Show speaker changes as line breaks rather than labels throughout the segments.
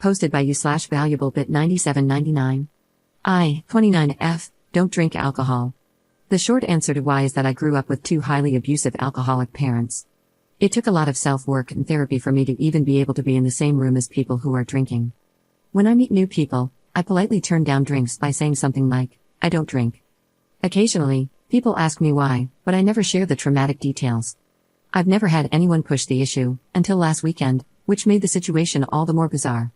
Posted by you/valuablebit9799. I, 29F, don't drink alcohol. The short answer to why is that I grew up with two highly abusive alcoholic parents. It took a lot of self-work and therapy for me to even be able to be in the same room as people who are drinking. When I meet new people, I politely turn down drinks by saying something like, I don't drink. Occasionally, people ask me why, but I never share the traumatic details. I've never had anyone push the issue, until last weekend, which made the situation all the more bizarre.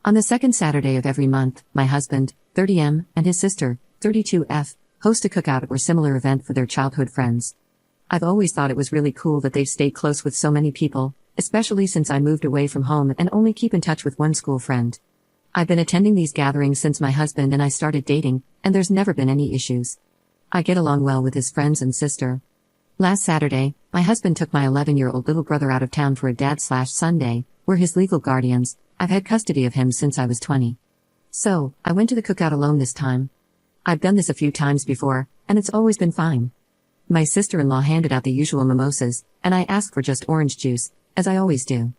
On the second Saturday of every month, my husband, 30M, and his sister, 32F, host a cookout or similar event for their childhood friends. I've always thought it was really cool that they've stayed close with so many people, especially since I moved away from home and only keep in touch with one school friend. I've been attending these gatherings since my husband and I started dating, and there's never been any issues. I get along well with his friends and sister. Last Saturday, my husband took my 11-year-old little brother out of town for a dad/son day, we're his legal guardians. I've had custody of him since I was 20. So, I went to the cookout alone this time. I've done this a few times before, and it's always been fine. My sister-in-law handed out the usual mimosas, and I asked for just orange juice, as I always do.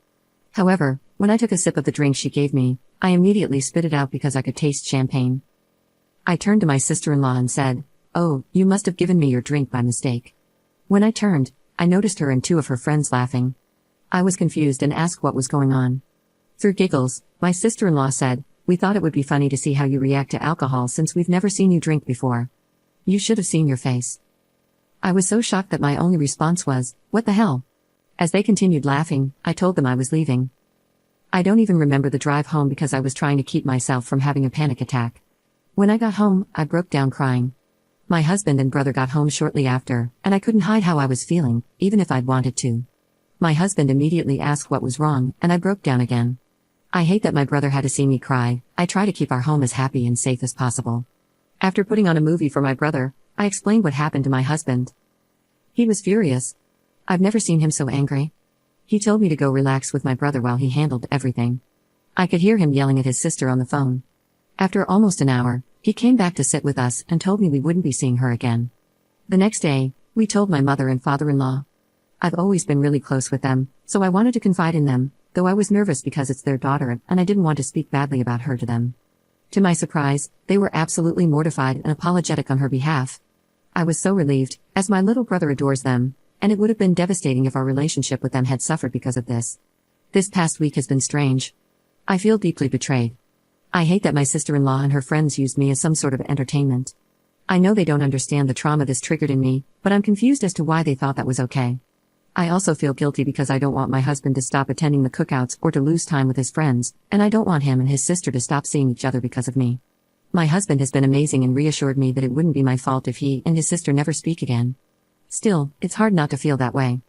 However, when I took a sip of the drink she gave me, I immediately spit it out because I could taste champagne. I turned to my sister-in-law and said, "Oh, you must have given me your drink by mistake." When I turned, I noticed her and two of her friends laughing. I was confused and asked what was going on. Through giggles, my sister-in-law said, "We thought it would be funny to see how you react to alcohol since we've never seen you drink before. You should have seen your face." I was so shocked that my only response was, "What the hell?" As they continued laughing, I told them I was leaving. I don't even remember the drive home because I was trying to keep myself from having a panic attack. When I got home, I broke down crying. My husband and brother got home shortly after, and I couldn't hide how I was feeling, even if I'd wanted to. My husband immediately asked what was wrong, and I broke down again. I hate that my brother had to see me cry. I try to keep our home as happy and safe as possible. After putting on a movie for my brother, I explained what happened to my husband. He was furious. I've never seen him so angry. He told me to go relax with my brother while he handled everything. I could hear him yelling at his sister on the phone. After almost an hour, he came back to sit with us and told me we wouldn't be seeing her again. The next day, we told my mother and father-in-law. I've always been really close with them, so I wanted to confide in them, though I was nervous because it's their daughter and I didn't want to speak badly about her to them. To my surprise, they were absolutely mortified and apologetic on her behalf. I was so relieved, as my little brother adores them, and it would have been devastating if our relationship with them had suffered because of this. This past week has been strange. I feel deeply betrayed. I hate that my sister-in-law and her friends used me as some sort of entertainment. I know they don't understand the trauma this triggered in me, but I'm confused as to why they thought that was okay. I also feel guilty because I don't want my husband to stop attending the cookouts or to lose time with his friends, and I don't want him and his sister to stop seeing each other because of me. My husband has been amazing and reassured me that it wouldn't be my fault if he and his sister never speak again. Still, it's hard not to feel that way.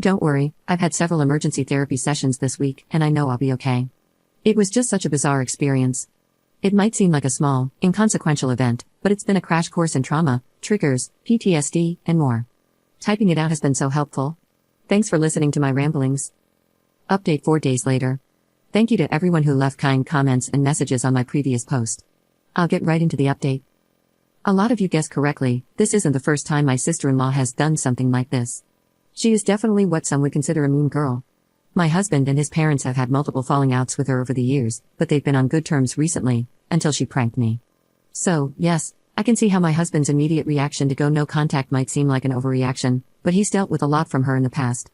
Don't worry, I've had several emergency therapy sessions this week, and I know I'll be okay. It was just such a bizarre experience. It might seem like a small, inconsequential event, but it's been a crash course in trauma, triggers, PTSD, and more. Typing it out has been so helpful. Thanks for listening to my ramblings. Update 4 days later. Thank you to everyone who left kind comments and messages on my previous post. I'll get right into the update. A lot of you guessed correctly, this isn't the first time my sister-in-law has done something like this. She is definitely what some would consider a mean girl. My husband and his parents have had multiple falling outs with her over the years, but they've been on good terms recently, until she pranked me. So, yes, I can see how my husband's immediate reaction to go no contact might seem like an overreaction, but he's dealt with a lot from her in the past.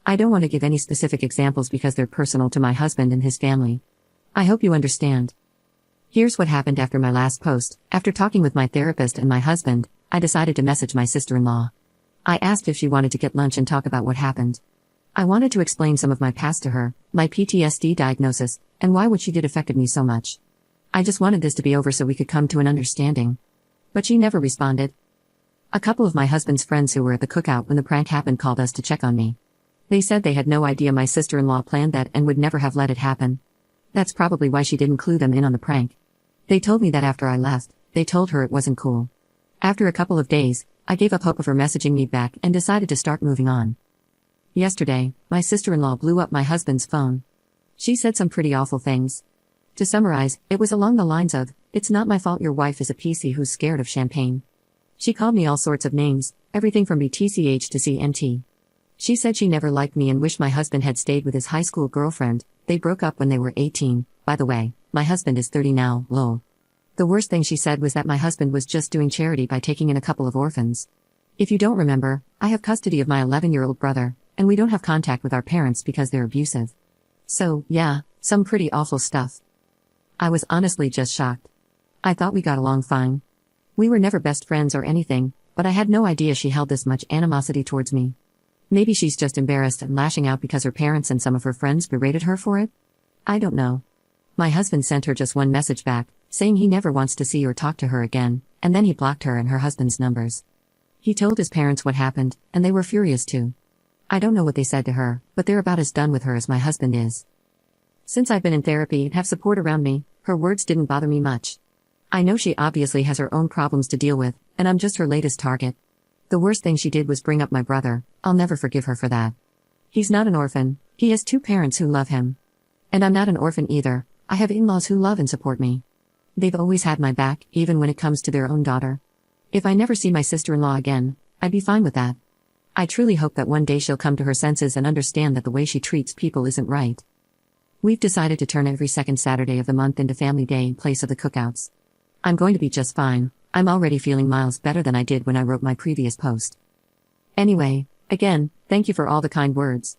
I don't want to give any specific examples because they're personal to my husband and his family. I hope you understand. Here's what happened after my last post. After talking with my therapist and my husband, I decided to message my sister-in-law. I asked if she wanted to get lunch and talk about what happened. I wanted to explain some of my past to her, my PTSD diagnosis, and why what she did affected me so much. I just wanted this to be over so we could come to an understanding. But she never responded. A couple of my husband's friends who were at the cookout when the prank happened called us to check on me. They said they had no idea my sister-in-law planned that and would never have let it happen. That's probably why she didn't clue them in on the prank. They told me that after I left, they told her it wasn't cool. After a couple of days, I gave up hope of her messaging me back and decided to start moving on. Yesterday, my sister-in-law blew up my husband's phone. She said some pretty awful things. To summarize, it was along the lines of, "It's not my fault your wife is a PC who's scared of champagne." She called me all sorts of names, everything from BTCH to CNT. She said she never liked me and wished my husband had stayed with his high school girlfriend. They broke up when they were 18, By the way, my husband is 30 now, lol. The worst thing she said was that my husband was just doing charity by taking in a couple of orphans. If you don't remember, I have custody of my 11-year-old brother, and we don't have contact with our parents because they're abusive. So, yeah, some pretty awful stuff. I was honestly just shocked. I thought we got along fine. We were never best friends or anything, but I had no idea she held this much animosity towards me. Maybe she's just embarrassed and lashing out because her parents and some of her friends berated her for it? I don't know. My husband sent her just one message back, saying he never wants to see or talk to her again, and then he blocked her and her husband's numbers. He told his parents what happened, and they were furious too. I don't know what they said to her, but they're about as done with her as my husband is. Since I've been in therapy and have support around me, her words didn't bother me much. I know she obviously has her own problems to deal with, and I'm just her latest target. The worst thing she did was bring up my brother. I'll never forgive her for that. He's not an orphan, he has 2 parents who love him. And I'm not an orphan either, I have in-laws who love and support me. They've always had my back, even when it comes to their own daughter. If I never see my sister-in-law again, I'd be fine with that. I truly hope that one day she'll come to her senses and understand that the way she treats people isn't right. We've decided to turn every second Saturday of the month into family day in place of the cookouts. I'm going to be just fine. I'm already feeling miles better than I did when I wrote my previous post. Anyway, again, thank you for all the kind words.